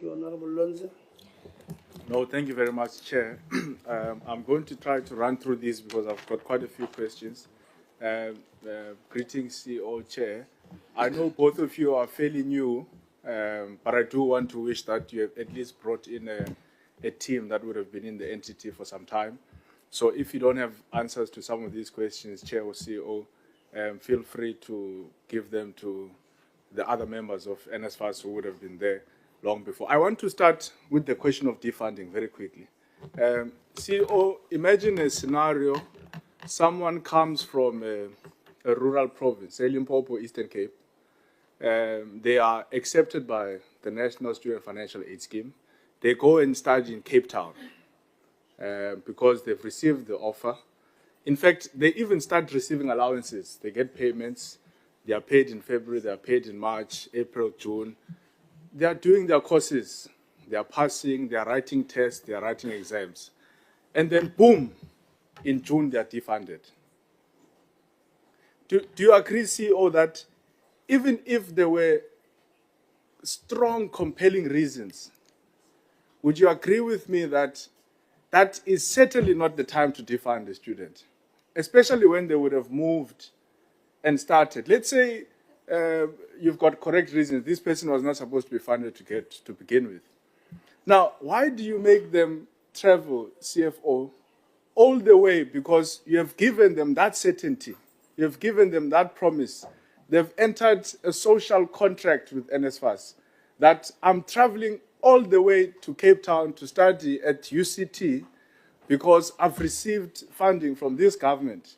you, Honorable Lonze. No, thank you very much, Chair. I'm going to try to run through this because I've got quite a few questions. Greetings, CEO, Chair. I know both of you are fairly new, but I do want to wish that you have at least brought in a team that would have been in the entity for some time. So if you don't have answers to some of these questions, Chair or CEO, feel free to give them to the other members of NSFAS who would have been there long before. I want to start with the question of defunding very quickly. CEO, imagine a scenario, someone comes from a rural province, Limpopo, Eastern Cape. They are accepted by the National Student Financial Aid Scheme. They go and study in Cape Town because they've received the offer. In fact, they even start receiving allowances. They get payments. They are paid in February, they are paid in March, April, June. They are doing their courses. They are passing, they are writing tests, they are writing exams. And then, boom, in June, they are defunded. Do you agree, CEO, that even if there were strong, compelling reasons, would you agree with me that that is certainly not the time to defund a student, especially when they would have moved and started? Let's say you've got correct reasons. This person was not supposed to be funded to begin with. Now, why do you make them travel, CFO, all the way? Because you have given them that certainty. You have given them that promise. They've entered a social contract with NSFAS that I'm traveling all the way to Cape Town to study at UCT because I've received funding from this government.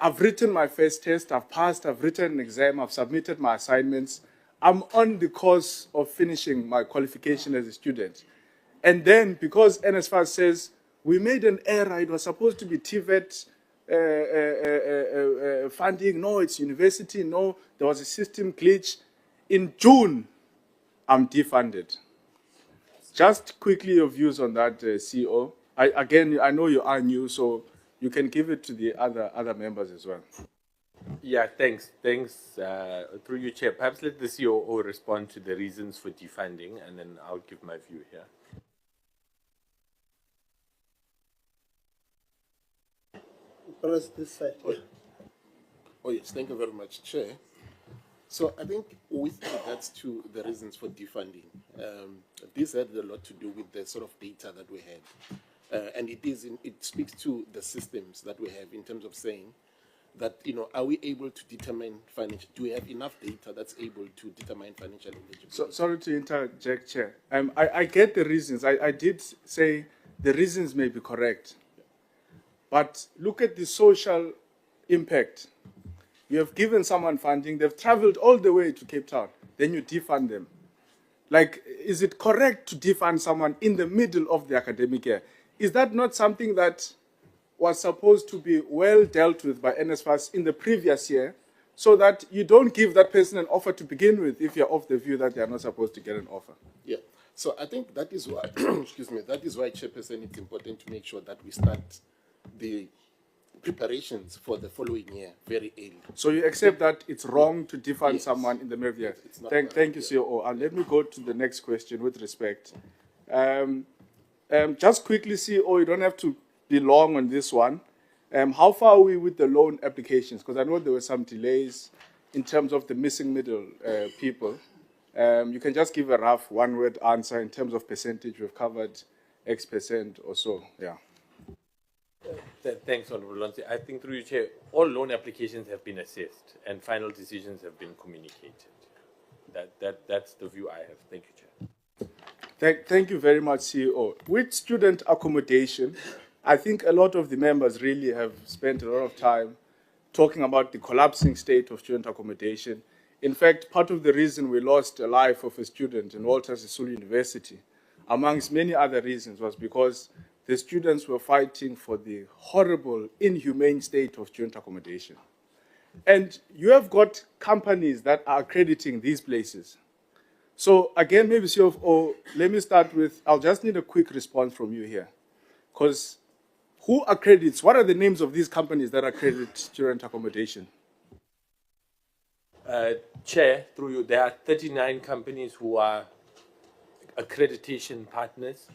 I've written my first test, I've passed, I've written an exam, I've submitted my assignments. I'm on the course of finishing my qualification as a student. And then, because NSFAS says, we made an error, it was supposed to be TVET funding, no, it's university, no, there was a system glitch. In June, I'm defunded. Just quickly your views on that, CEO. Again, I know you are new, so you can give it to the other members as well. Yeah, thanks. Through you, Chair. Perhaps let the COO respond to the reasons for defunding, and then I'll give my view here. Press this side. Oh, yes, thank you very much, Chair. So I think with regards to the reasons for defunding, this had a lot to do with the sort of data that we had. And it speaks to the systems that we have in terms of saying that, are we able to determine financial, do we have enough data that's able to determine financial eligibility? So, sorry to interject, Chair. I get the reasons. I did say the reasons may be correct. But look at the social impact. You have given someone funding, they've traveled all the way to Cape Town, then you defund them. Like, is it correct to defund someone in the middle of the academic year? Is that not something that was supposed to be well dealt with by NSFAS in the previous year, so that you don't give that person an offer to begin with if you're of the view that they're not supposed to get an offer? Yeah. So I think that is why, excuse me, that is why, Chairperson, it's important to make sure that we start the preparations for the following year very early. So you accept that it's wrong to defund someone in the middle of the year? Thank you, COO. And let me go to the next question with respect. Just quickly, CEO, you don't have to be long on this one. How far are we with the loan applications? Because I know there were some delays in terms of the missing middle people. You can just give a rough one-word answer in terms of percentage. We've covered X percent or so, yeah. Thanks, Honorable Lonze. I think through you, Chair, all loan applications have been assessed and final decisions have been communicated. That's the view I have. Thank you, Chair. Thank you very much, CEO. With student accommodation, I think a lot of the members really have spent a lot of time talking about the collapsing state of student accommodation. In fact, part of the reason we lost the life of a student in Walter Sisulu University, amongst many other reasons, was because the students were fighting for the horrible, inhumane state of student accommodation. And you have got companies that are accrediting these places. So again, maybe CFO, let me start with, I'll just need a quick response from you here. Because who accredits, what are the names of these companies that accredit student accommodation? Chair, through you, there are 39 companies who are accreditation partners.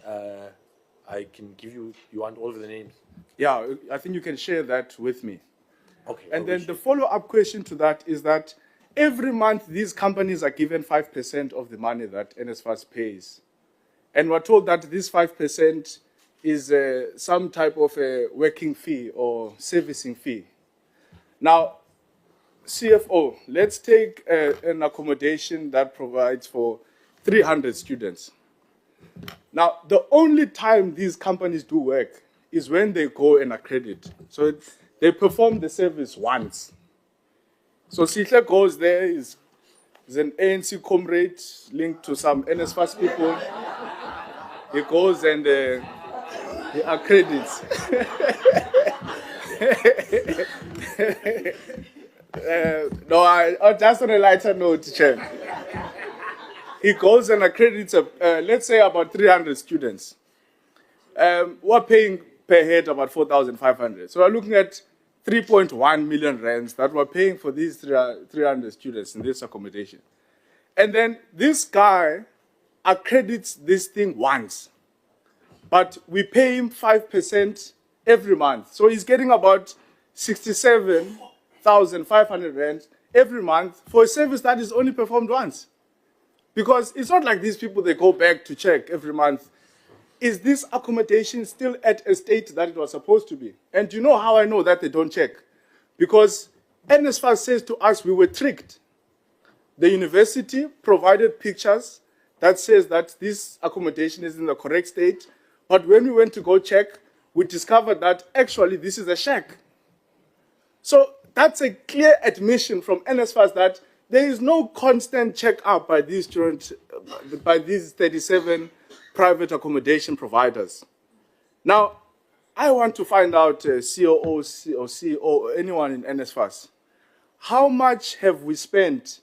I can give you, you want all of the names? Yeah, I think you can share that with me. Okay. And then the follow-up question to that is that every month these companies are given 5% of the money that NSFAS pays. And we're told that this 5% is some type of a working fee or servicing fee. Now, CFO, let's take an accommodation that provides for 300 students. Now, the only time these companies do work is when they go and accredit. So they perform the service once. So Sihle goes there, is an ANC comrade linked to some NSFAS people. He goes and he accredits. No, just on a lighter note, Chair. He goes and accredits, let's say, about 300 students. We're paying per head about 4,500. So we're looking at 3.1 million rands that we're paying for these 300 students in this accommodation. And then this guy accredits this thing once, but we pay him 5% every month. So he's getting about 67,500 rand every month for a service that is only performed once. Because it's not like these people, they go back to check every month. Is this accommodation still at a state that it was supposed to be? And do you know how I know that they don't check? Because NSFAS says to us we were tricked. The university provided pictures that says that this accommodation is in the correct state. But when we went to go check, we discovered that actually this is a shack. So that's a clear admission from NSFAS that there is no constant check-up by these students, by these 37 private accommodation providers. Now, I want to find out, COO or CEO or anyone in NSFAS, how much have we spent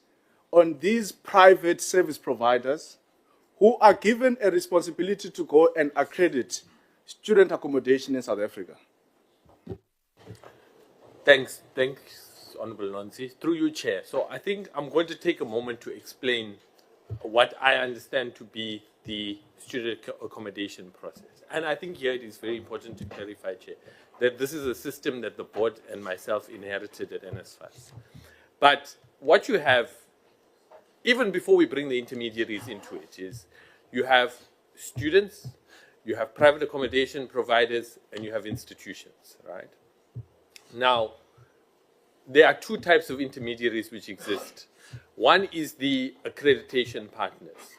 on these private service providers who are given a responsibility to go and accredit student accommodation in South Africa? Thanks, Honorable Nonsi. Through you, Chair. So I think I'm going to take a moment to explain what I understand to be the student accommodation process. And I think here it is very important to clarify, Chair, that this is a system that the board and myself inherited at NSFAS. But what you have, even before we bring the intermediaries into it, is you have students, you have private accommodation providers, and you have institutions, right? Now, there are two types of intermediaries which exist. One is the accreditation partners.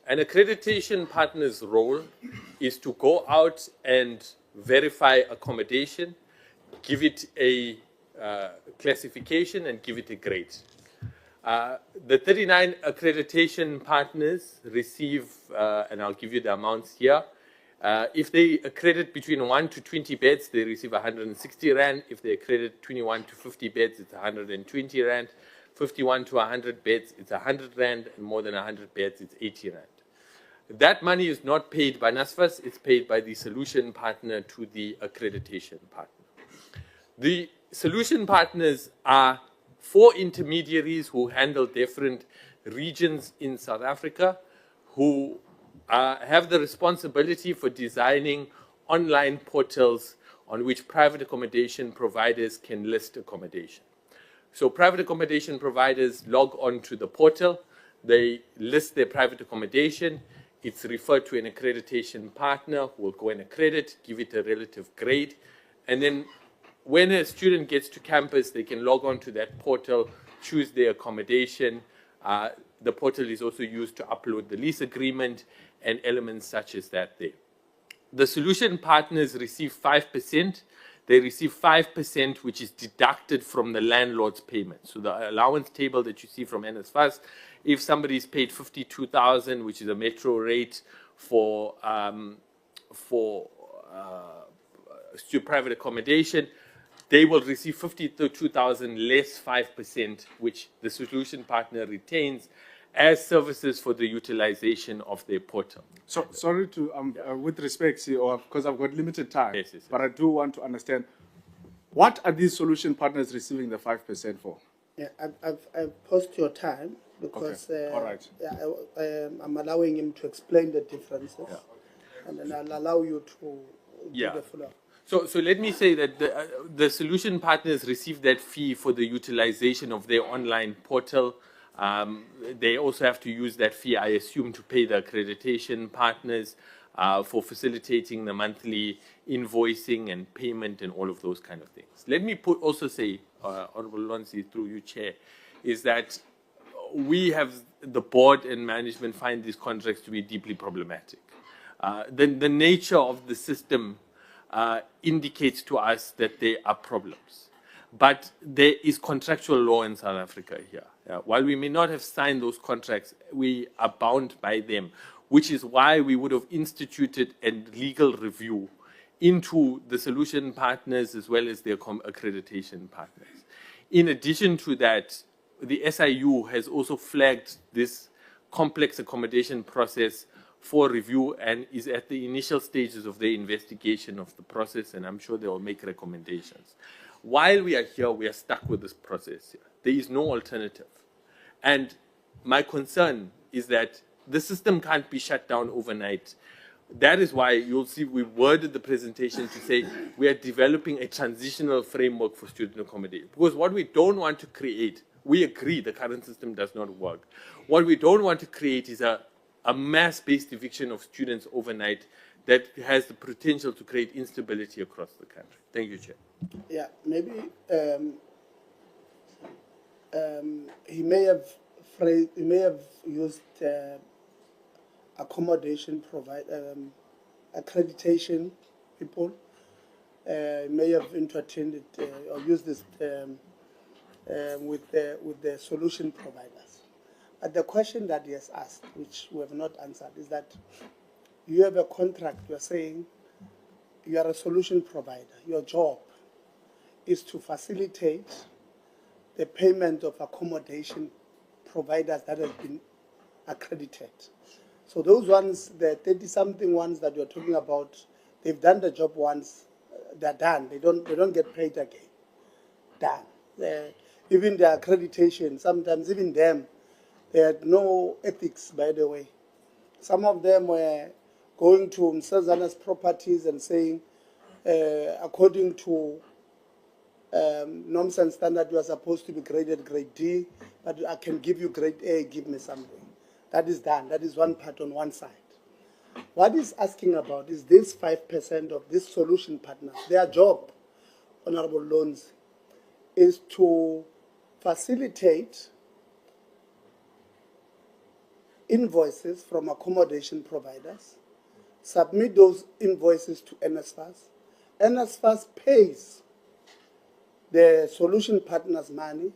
An accreditation partner's role is to go out and verify accommodation, give it a classification, and give it a grade. The 39 accreditation partners receive, and I'll give you the amounts here, if they accredit between 1 to 20 beds, they receive 160 Rand. If they accredit 21 to 50 beds, it's 120 Rand. 51 to 100 beds, it's 100 Rand. And more than 100 beds, it's 80 Rand. That money is not paid by NSFAS, it's paid by the solution partner to the accreditation partner. The solution partners are 4 intermediaries who handle different regions in South Africa, who have the responsibility for designing online portals on which private accommodation providers can list accommodation. So private accommodation providers log on to the portal, they list their private accommodation, it's referred to an accreditation partner who will go and accredit, give it a relative grade, and then when a student gets to campus, they can log on to that portal, choose their accommodation. The portal is also used to upload the lease agreement and elements such as that there. The solution partners receive 5%. They receive 5%, which is deducted from the landlord's payment. So the allowance table that you see from NSFAS, if somebody is paid 52,000, which is a metro rate for private accommodation, they will receive 52,000 less 5%, which the solution partner retains as services for the utilization of their portal. So, sorry to, with respect, CEO, because I've got limited time, Yes, yes, yes. but I do want to understand, what are these solution partners receiving the 5% for? Yeah, I've paused your time. because All right. I'm allowing him to explain the differences, Yeah. and then I'll allow you to Yeah. do the follow-up. So let me say that the solution partners receive that fee for the utilization of their online portal. They also have to use that fee, I assume, to pay the accreditation partners for facilitating the monthly invoicing and payment and all of those kind of things. Let me also say, Honorable Lonsi, through you, Chair, is that we have the board and management find these contracts to be deeply problematic. The nature of the system indicates to us that there are problems. But there is contractual law in South Africa here. While we may not have signed those contracts, we are bound by them, which is why we would have instituted a legal review into the solution partners as well as their accreditation partners. In addition to that, the SIU has also flagged this complex accommodation process for review and is at the initial stages of the investigation of the process, and I'm sure they will make recommendations. While we are here, we are stuck with this process here. There is no alternative. And my concern is that the system can't be shut down overnight. That is why you'll see we worded the presentation to say we are developing a transitional framework for student accommodation. Because what we don't want to create, we agree the current system does not work. What we don't want to create is a mass-based eviction of students overnight that has the potential to create instability across the country. Thank you, Chair. Yeah, maybe he may have used accommodation accreditation people. May have entertained it or used this with the solution providers. But the question that he has asked, which we have not answered, is that you have a contract. You are saying you are a solution provider. Your job is to facilitate the payment of accommodation providers that have been accredited. So those ones, the 30-something ones that you're talking about, they've done the job once, they're done. They don't get paid again. Done. Even the accreditation, sometimes even them, they had no ethics, by the way. Some of them were going to Msazana's properties and saying, according to norms and standard, you are supposed to be graded grade D, but I can give you grade A, give me something. That is done. That is one part on one side. What he's asking about is this 5% of this solution partners. Their job, Honorable Loans, is to facilitate invoices from accommodation providers, submit those invoices to NSFAS. NSFAS pays the solution partners money,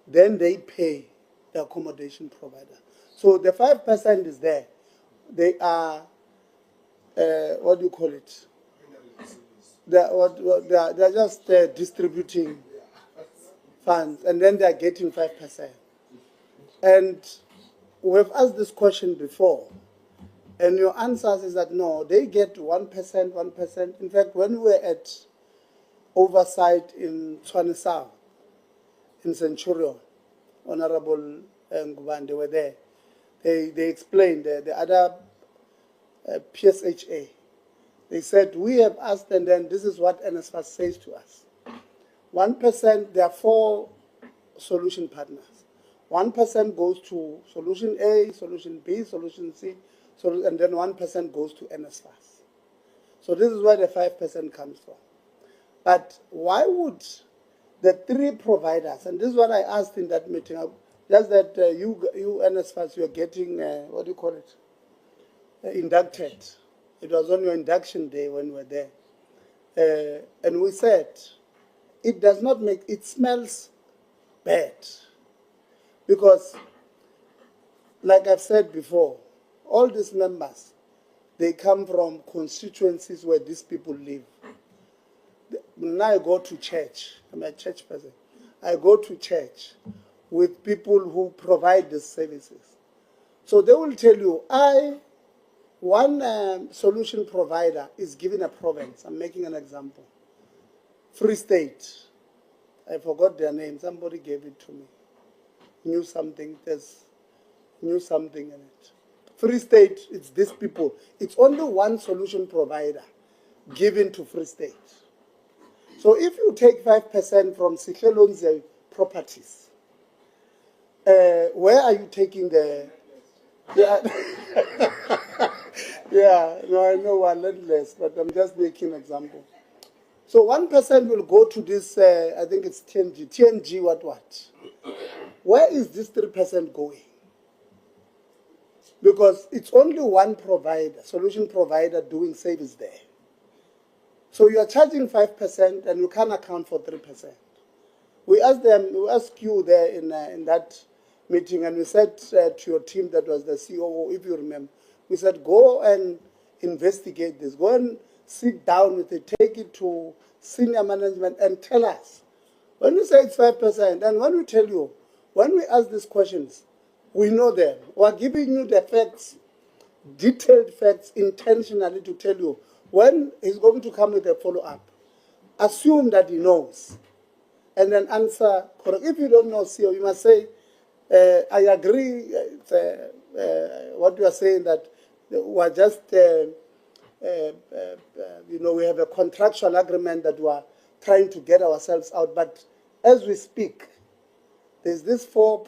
then they pay the accommodation provider. So the 5% is there. They are, what do you call it? They're just distributing funds, and then they're getting 5%. And we've asked this question before, and your answers is that no, they get 1%, 1%. In fact, when we were at oversight in Tshwane South, in Centurion, Honorable Ngubane, they were there. They explained the other PSHA. They said, we have asked, and then this is what NSFAS says to us. 1%, there are 4 solution partners. 1% goes to solution A, solution B, solution C, and then 1% goes to NSFAS. So this is where the 5% comes from. But why would the 3 providers, and this is what I asked in that meeting, just that you NSFAS, you are getting, what do you call it, inducted. It was on your induction day when we were there. And we said, it does not make, it smells bad. Because, like I've said before, all these members, they come from constituencies where these people live. Now I go to church. I'm a church person. I go to church with people who provide these services. So they will tell you, one solution provider is given a province. I'm making an example. Free State. I forgot their name. Somebody gave it to me. Knew something. knew something in it. Free State, it's these people. It's only one solution provider given to Free State. So if you take 5% from Sihlelonze properties, where are you taking the... Yeah, yeah, no, I know one less, but I'm just making an example. So 1% will go to this, I think it's TNG. TNG what? Where is this 3% going? Because it's only one provider, solution provider doing service there. So you are charging 5% and you can't account for 3%. We asked you there in that meeting, and we said to your team that was the COO, if you remember, we said, go and investigate this. Go and sit down with it, take it to senior management and tell us. When you say it's 5%, and when we tell you, when we ask these questions, we know them. We're giving you the facts, detailed facts, intentionally to tell you when he's going to come with a follow-up. Assume that he knows, and then answer correct. If you don't know, CEO, you must say, I agree what you are saying, that we're just, we have a contractual agreement that we are trying to get ourselves out. But as we speak, there's this four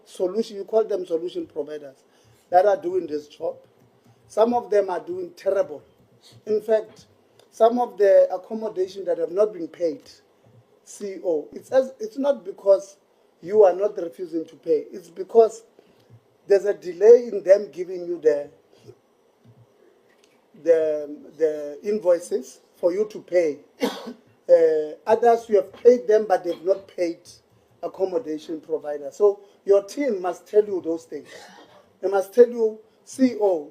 solution, you call them solution providers, that are doing this job. Some of them are doing terrible. In fact, some of the accommodation that have not been paid, CEO, it's not because you are not refusing to pay. It's because there's a delay in them giving you the invoices for you to pay. Others, you have paid them, but they've not paid accommodation provider. So your team must tell you those things. They must tell you, CEO,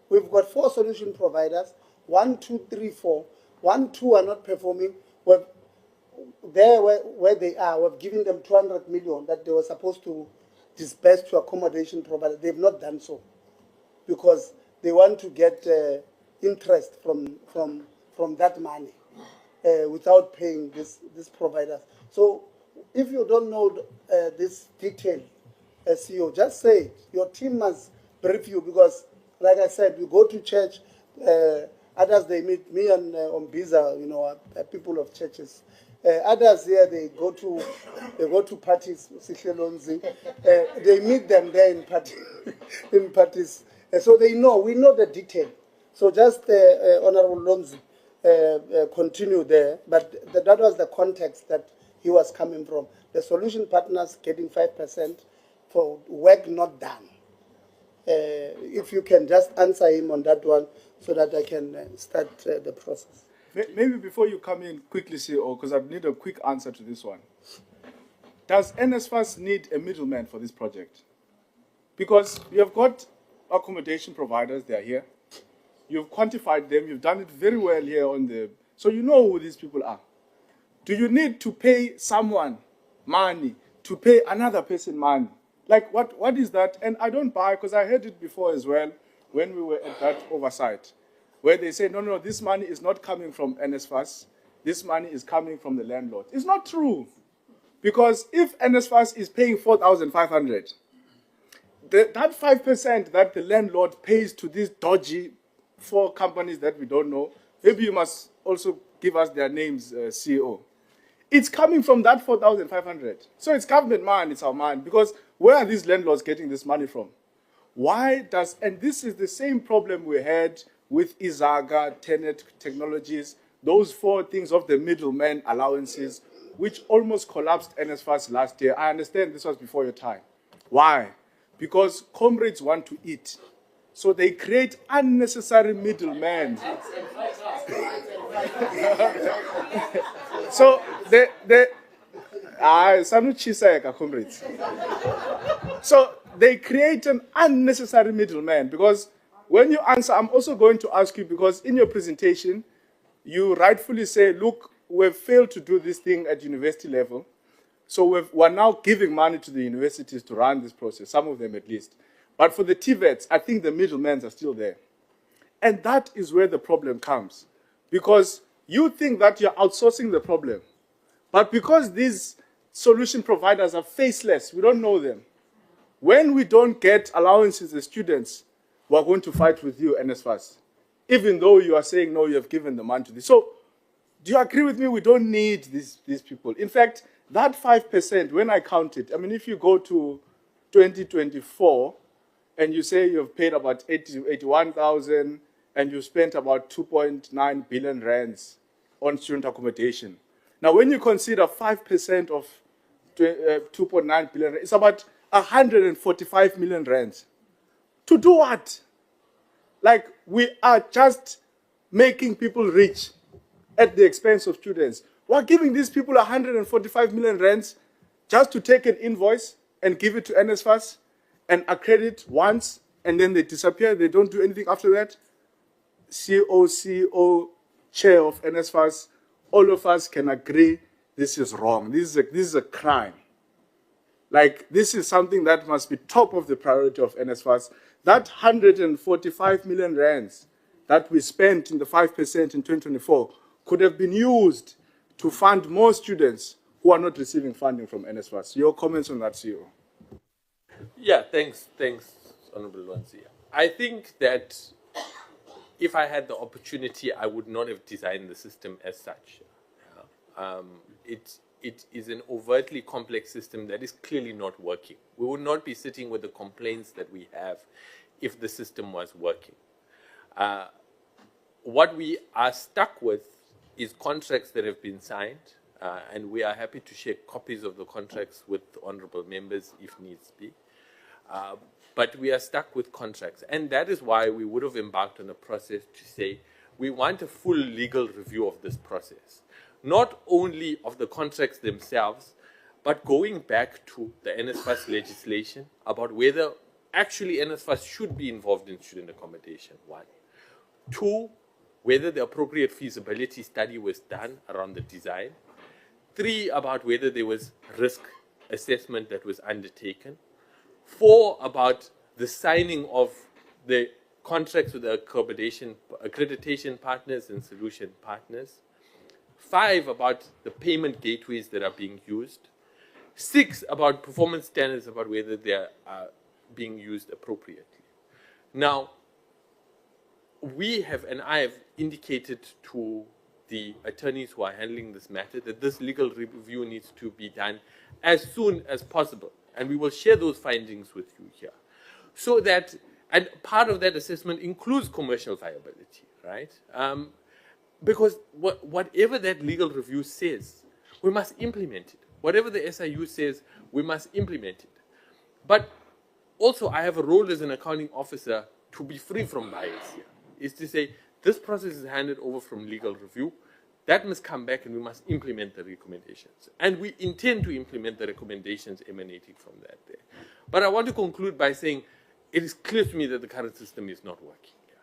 we've got 4 solution providers, 1, 2, 3, 4. 1, 2 are not performing. Where they are, we've given them 200 million that they were supposed to disperse to accommodation provider. They've not done so because they want to get interest from that money without paying this providers. So if you don't know this detail, CEO, just say it. Your team must brief you because, like I said, we go to church. Others, they meet me and Ombiza, are people of churches. Others here, they go to parties, they meet them there in parties. So we know the detail. So just Honorable Lonzi, continue there. But that was the context that he was coming from. The solution partners getting 5% for work not done. If you can just answer him on that one so that I can start the process. Maybe before you come in quickly, CEO, because I need a quick answer to this one. Does NSFAS need a middleman for this project? Because you have got accommodation providers, they are here. You've quantified them, you've done it very well here so you know who these people are. Do you need to pay someone money to pay another person money? Like, what is that? And I don't buy, because I heard it before as well when we were at that oversight, where they say, no, this money is not coming from NSFAS. This money is coming from the landlord. It's not true. Because if NSFAS is paying 4,500, that 5% that the landlord pays to these dodgy 4 companies that we don't know, maybe you must also give us their names, CEO. It's coming from that 4,500. So it's government money, it's our money. Because where are these landlords getting this money from? And this is the same problem we had with Izaga, Tenet Technologies, those 4 things of the middleman allowances, which almost collapsed NSFAS last year. I understand this was before your time. Why? Because comrades want to eat. So they create unnecessary middlemen. So comrades. So they create an unnecessary middleman, because when you answer, I'm also going to ask you, because in your presentation, you rightfully say, look, we've failed to do this thing at university level. So we're now giving money to the universities to run this process, some of them at least. But for the TVETs, I think the middlemen are still there. And that is where the problem comes. Because you think that you're outsourcing the problem. But because these solution providers are faceless, we don't know them. when we don't get allowances as students, we're going to fight with you, NSFAS, even though you are saying, no, you have given the money to this. So do you agree with me? We don't need these people. In fact, that 5%, when I count it, I mean, if you go to 2024 and you say you've paid about 81,000 and you spent about 2.9 billion rands on student accommodation. Now, when you consider 5% of 2.9 billion, it's about 145 million rands. To do what? Like, we are just making people rich at the expense of students. We're giving these people 145 million rands just to take an invoice and give it to NSFAS and accredit once, and then they disappear. They don't do anything after that. CEO, chair of NSFAS, all of us can agree this is wrong. This is a crime. Like, this is something that must be top of the priority of NSFAS. That 145 million rands that we spent in the 5% in 2024 could have been used to fund more students who are not receiving funding from NSFAS. Your comments on that, CEO? Yeah, thanks, Honorable Lwanzi. I think that if I had the opportunity, I would not have designed the system as such. It is an overtly complex system that is clearly not working. We would not be sitting with the complaints that we have if the system was working. What we are stuck with is contracts that have been signed, and we are happy to share copies of the contracts with honorable members if needs be. But we are stuck with contracts, and that is why we would have embarked on a process to say we want a full legal review of this process. Not only of the contracts themselves, but going back to the NSFAS legislation about whether actually NSFAS should be involved in student accommodation, 1. 2, whether the appropriate feasibility study was done around the design. 3, about whether there was risk assessment that was undertaken. 4, about the signing of the contracts with the accreditation partners and solution partners. 5, about the payment gateways that are being used. 6, about performance standards, about whether they are being used appropriately. Now, we have, and I have indicated to the attorneys who are handling this matter that this legal review needs to be done as soon as possible. And we will share those findings with you here. So that, and part of that assessment includes commercial viability, right? Because whatever that legal review says, we must implement it. Whatever the SIU says, we must implement it. But also, I have a role as an accounting officer to be free from bias here, is to say, this process is handed over from legal review. That must come back and we must implement the recommendations. And we intend to implement the recommendations emanating from that there. But I want to conclude by saying, it is clear to me that the current system is not working here.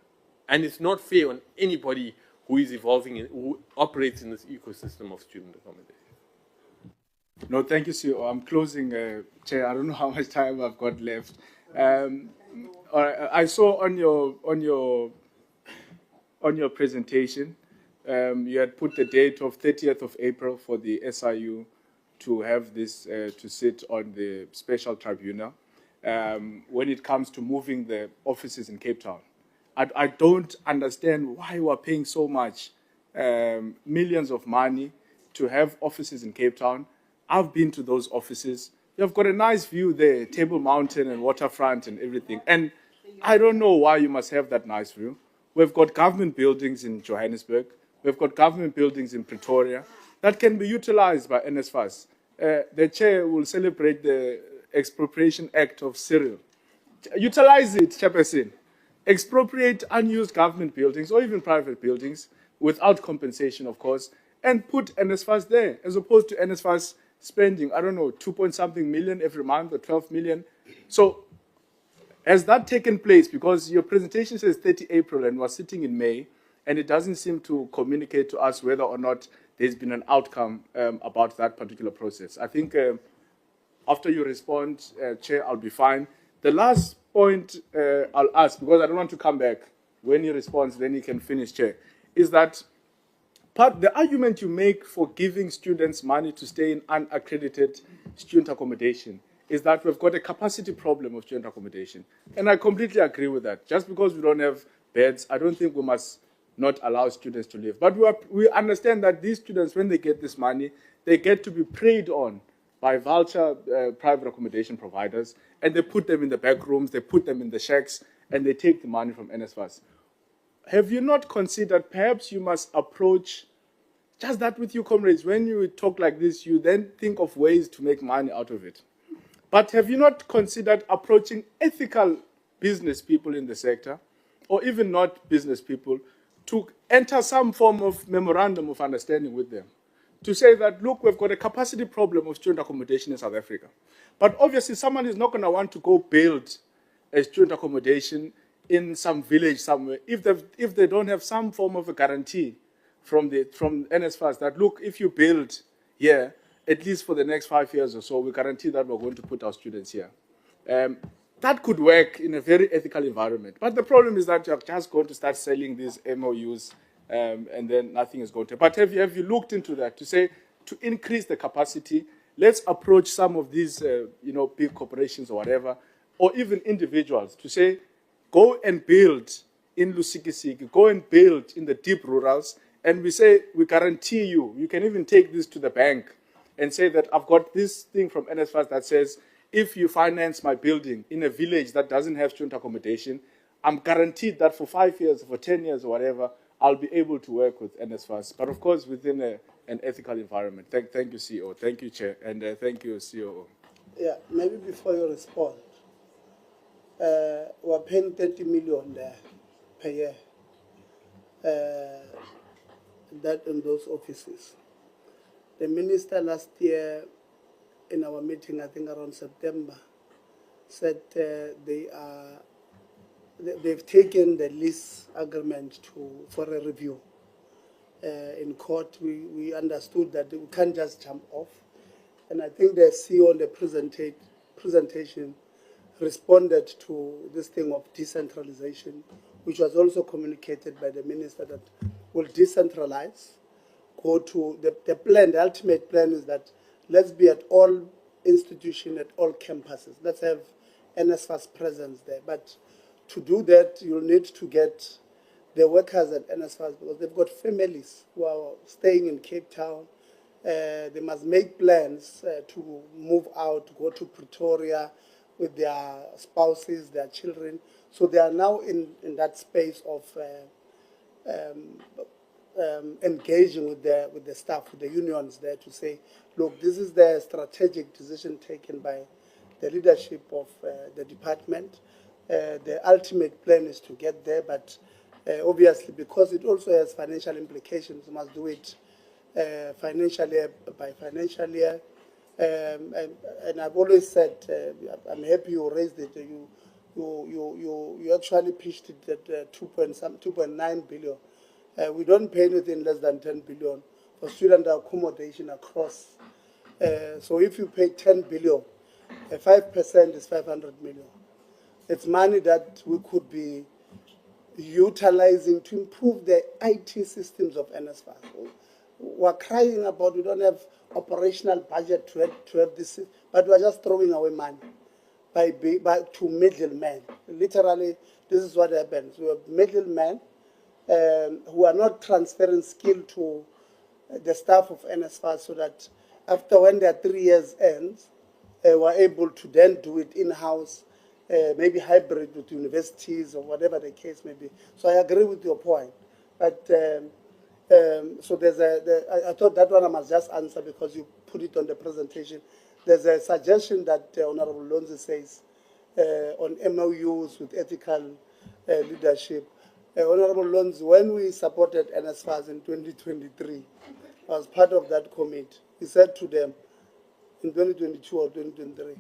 And it's not fair on anybody who is evolving, who operates in this ecosystem of student accommodation. No, thank you, CEO. I'm closing, Chair. I don't know how much time I've got left. I saw on your presentation, you had put the date of 30th of April for the SIU to have this, to sit on the special tribunal when it comes to moving the offices in Cape Town. I don't understand why we're paying so much, millions of money to have offices in Cape Town. I've been to those offices. You've got a nice view there, Table Mountain and waterfront and everything. And I don't know why you must have that nice view. We've got government buildings in Johannesburg. We've got government buildings in Pretoria that can be utilized by NSFAS. The chair will celebrate the Expropriation Act of Cyril. Utilize it, Chairperson. Expropriate unused government buildings or even private buildings without compensation, of course, and put NSFAS there, as opposed to NSFAS spending, I don't know, 2-point-something million every month or 12 million. So has that taken place? Because your presentation says 30 April and we're sitting in May, and it doesn't seem to communicate to us whether or not there's been an outcome about that particular process. I think after you respond, Chair, I'll be fine. The last point I'll ask, because I don't want to come back. When he responds, then he can finish, Chair, is that the argument you make for giving students money to stay in unaccredited student accommodation is that we've got a capacity problem of student accommodation. And I completely agree with that. Just because we don't have beds, I don't think we must not allow students to live. But we understand that these students, when they get this money, they get to be preyed on by vulture private accommodation providers, and they put them in the back rooms, they put them in the shacks, and they take the money from NSFAS. Have you not considered perhaps you must approach just that with you, comrades? When you talk like this, you then think of ways to make money out of it. But have you not considered approaching ethical business people in the sector, or even not business people, to enter some form of memorandum of understanding with them? To say that, look, we've got a capacity problem of student accommodation in South Africa. But obviously, someone is not going to want to go build a student accommodation in some village somewhere if they don't have some form of a guarantee from NSFAS that, look, if you build here, at least for the next 5 years or so, we guarantee that we're going to put our students here. That could work in a very ethical environment. But the problem is that you're just going to start selling these MOUs and then nothing is going to. But have you looked into that to say, to increase the capacity, let's approach some of these big corporations or whatever, or even individuals to say, go and build in Lusikisiki, go and build in the deep rurals, and we say, we guarantee you can even take this to the bank and say that I've got this thing from NSFAS that says, if you finance my building in a village that doesn't have student accommodation, I'm guaranteed that for 5 years, for 10 years or whatever, I'll be able to work with NSFAS, but of course within an ethical environment. Thank you, CEO. Thank you, Chair, and thank you, COO. Yeah, maybe before you respond, we're paying 30 million there per year, that in those offices. The minister last year, in our meeting, I think around September, said they've taken the lease agreement for a review. In court, we understood that we can't just jump off. And I think the CEO on the presentation responded to this thing of decentralization, which was also communicated by the minister that will decentralize, go to the plan. The ultimate plan is that let's be at all institutions, at all campuses. Let's have NSFAS presence there. But to do that, you'll need to get the workers at NSFAS because they've got families who are staying in Cape Town. They must make plans to move out, go to Pretoria with their spouses, their children. So they are now in that space of engaging with the staff, with the unions there to say, look, this is the strategic decision taken by the leadership of the department. The ultimate plan is to get there, but obviously because it also has financial implications, we must do it financial year by financial year. And I've always said, I'm happy you raised it. You actually pitched it at 2.9 billion. We don't pay anything less than 10 billion for student accommodation across. So if you pay 10 billion, 5% is 500 million. It's money that we could be utilizing to improve the IT systems of NSFAS. We're crying about we don't have operational budget to have this, but we're just throwing away money to middlemen. Literally, this is what happens. We have middlemen who are not transferring skill to the staff of NSFAS so that after when their 3 years ends, we're able to then do it in-house, maybe hybrid with universities or whatever the case may be. So I agree with your point. But so I thought that one I must just answer because you put it on the presentation. There's a suggestion that Honorable Lonzi says on MOUs with ethical leadership. Honorable Lonzi, when we supported NSFAS in 2023, I was part of that committee. He said to them in 2022 or 2023,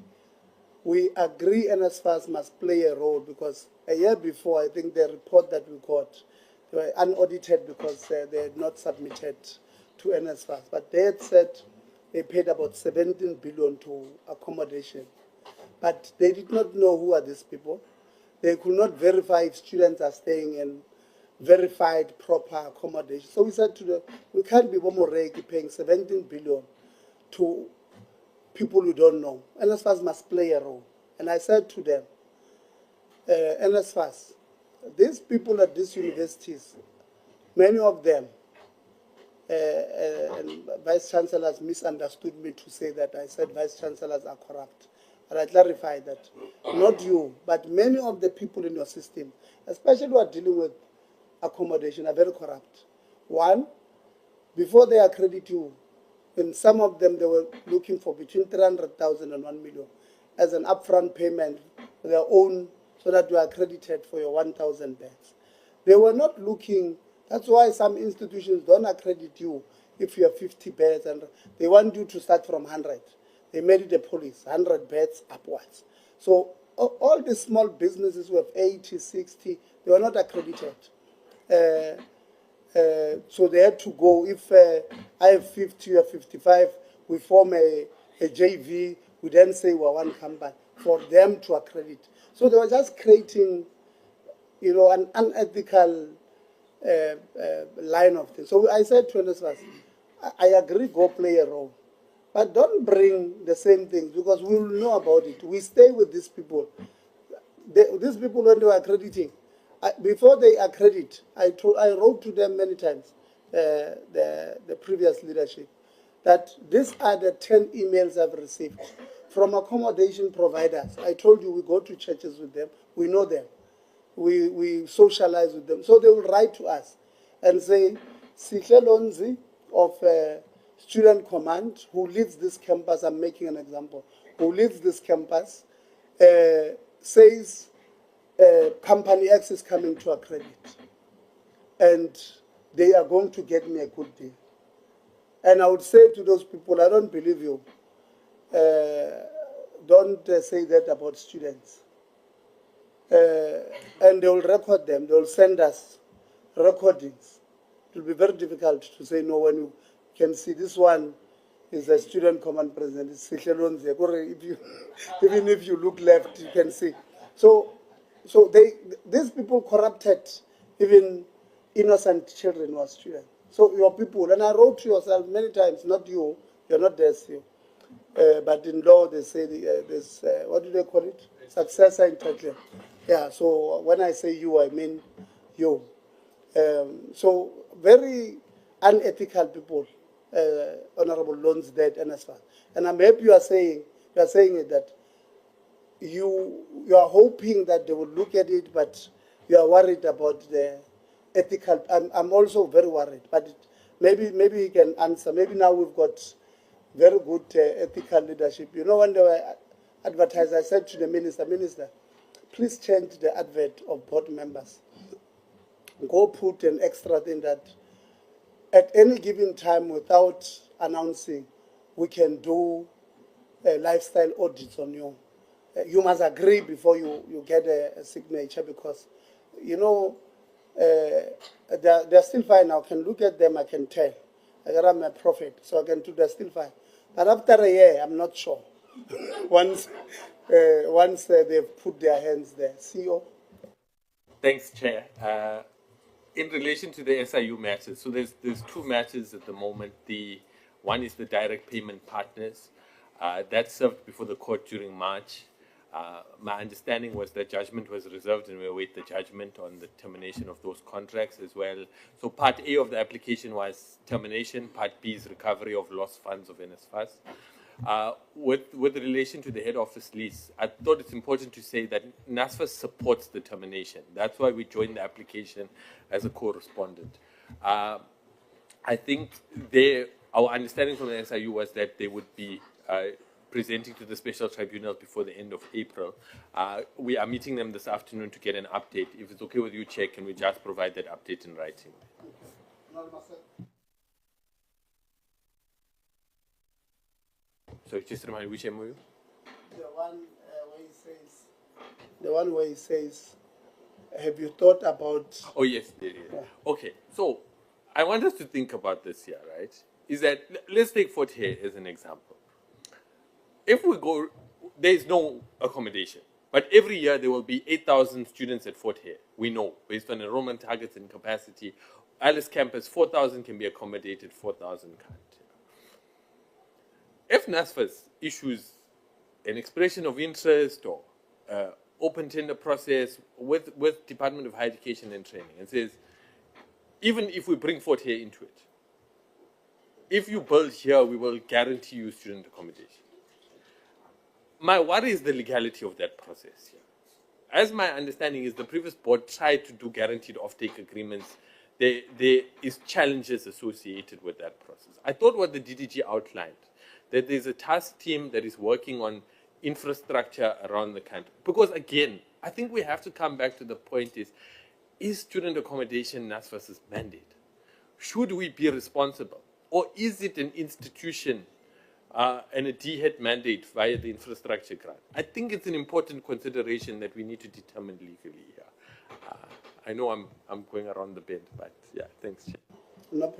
we agree NSFAS must play a role because a year before, I think the report that we got, they were unaudited because they had not submitted to NSFAS. But they had said they paid about 17 billion to accommodation. But they did not know who are these people. They could not verify if students are staying in verified proper accommodation. So we said to them, we can't be Bomoreki paying 17 billion to people who don't know. NSFAS must play a role. And I said to them, NSFAS, these people at these universities, many of them, and vice chancellors misunderstood me to say that I said vice chancellors are corrupt. And I clarified that not you, but many of the people in your system, especially who are dealing with accommodation, are very corrupt. One, before they accredit you, in some of them they were looking for between 300,000 and 1 million as an upfront payment for their own, so that you are accredited for your 1,000 beds. They were not looking. That's why some institutions don't accredit you if you have 50 beds and they want you to start from 100. They made it a policy, 100 beds upwards. So all these small businesses who have 80, 60, they were not accredited. So they had to go, if I have 50, you have 55, we form a JV, we then say we're one company for them to accredit. So they were just creating, an unethical line of things. So I said to NSFAS, I agree, go play a role. But don't bring the same things, because we will know about it. We stay with these people. These people, when they were accrediting, before they accredit, I wrote to them many times, the previous leadership, that these are the 10 emails I've received from accommodation providers. I told you we go to churches with them. We know them. We socialize with them. So they will write to us and say, Sihle Lonzi of Student Command, who leads this campus, I'm making an example, who leads this campus, says Company X is coming to accredit. And they are going to get me a good deal. And I would say to those people, I don't believe you. Don't say that about students. And they will record them. They will send us recordings. It will be very difficult to say no when you can see this one is a student command president. It's even if you look left, you can see. So these people corrupted even innocent children who are students. So your people, and I wrote to yourself many times, not you, you're not the SU. But in law, they say there's, what do they call it? Successor in title. Yeah, so when I say you, I mean you. So very unethical people, Honorable Loans Dead, NSFAS. And I'm happy you are saying it, that you are hoping that they will look at it, but you are worried about the ethical. I'm also very worried, but maybe he can answer. Maybe now we've got very good ethical leadership. You know, when they were advertised, I said to the minister, please change the advert of board members. Go put an extra thing that at any given time, without announcing, we can do lifestyle audits on you. You must agree before you get a signature, because, they're still fine. I can look at them, I can tell. I'm a prophet, so I can do, they're still fine. But after a year, I'm not sure. once they've put their hands there. CEO? Thanks, Chair. In relation to the SIU matters, so there's two matters at the moment. The one is the direct payment partners. That served before the court during March. My understanding was that judgment was reserved and we await the judgment on the termination of those contracts as well. So part A of the application was termination, part B is recovery of lost funds of NSFAS. With relation to the head office lease, I thought it's important to say that NSFAS supports the termination. That's why we joined the application as a co-respondent. I think our understanding from the SIU was that they would be presenting to the special tribunal before the end of April. We are meeting them this afternoon to get an update. If it's okay with you, Chair, can we just provide that update in writing? So just remind me, which MOU? The one where he says, have you thought about... Oh, yes. Yeah. Okay, so I want us to think about this here, right? Is that, let's take Fort Hare as an example. If we go, there is no accommodation, but every year there will be 8,000 students at Fort Hare. We know, based on enrollment targets and capacity, Alice campus, 4,000 can be accommodated, 4,000 can't. if NSFAS issues an expression of interest or open tender process with Department of Higher Education and Training and says, even if we bring Fort Hare into it, if you build here, we will guarantee you student accommodation. My worry is the legality of that process here. As my understanding is, the previous board tried to do guaranteed offtake agreements. There is challenges associated with that process. I thought what the DDG outlined, that there's a task team that is working on infrastructure around the country. Because again, I think we have to come back to the point is student accommodation NSFAS's mandate? Should we be responsible? Or is it an institution and a DHET mandate via the infrastructure grant? I think it's an important consideration that we need to determine legally here. I know I'm going around the bend, but yeah, thanks, Chair. No problem.